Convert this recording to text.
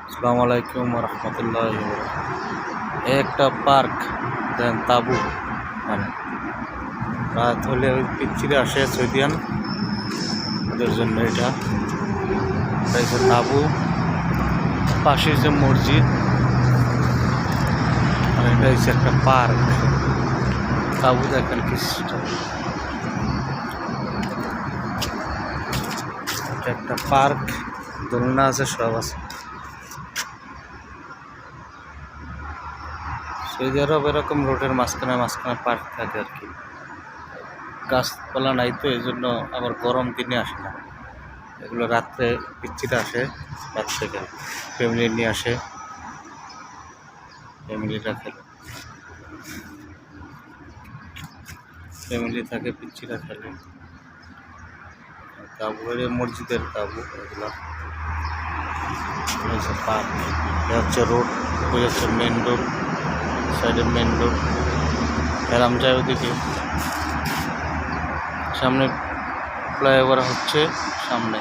আসসালামু আলাইকুম রহমতুল্লাহ। একটা পার্ক দেন তাবু, মানে রাত হলে ওই পিচ্ছিরে আসে সৈদিয়ান, ওদের জন্য এটা হচ্ছে তাবু। পাশের যে মসজিদ, আর এটা হচ্ছে একটা পার্ক। তাবু দেখেন কি সিস্টেম, এটা একটা পার্ক, দোলনা আছে, সব আছে। সৌদি আরব এরকম রোডের মাঝখানে মাঝখানে পার্ক থাকে আর কি। গাছপালা নাই তো, এই জন্য আবার গরম দিনে আসে না এগুলো। রাত্রে পিচ্ছিটা আসে, রাত থেকে ফ্যামিলি নিয়ে আসে, ফ্যামিলিটা খেলে, ফ্যামিলি থাকে, পিচ্ছিটা খেলে। তাবু মসজিদের তাবু এগুলো হচ্ছে পার্ক। এটা হচ্ছে রোড, ওই হচ্ছে মেন রোড, সাইডে মেন রোড। হেরাম যায় ওদিকে, সামনে ফ্লাইওভার হচ্ছে সামনে।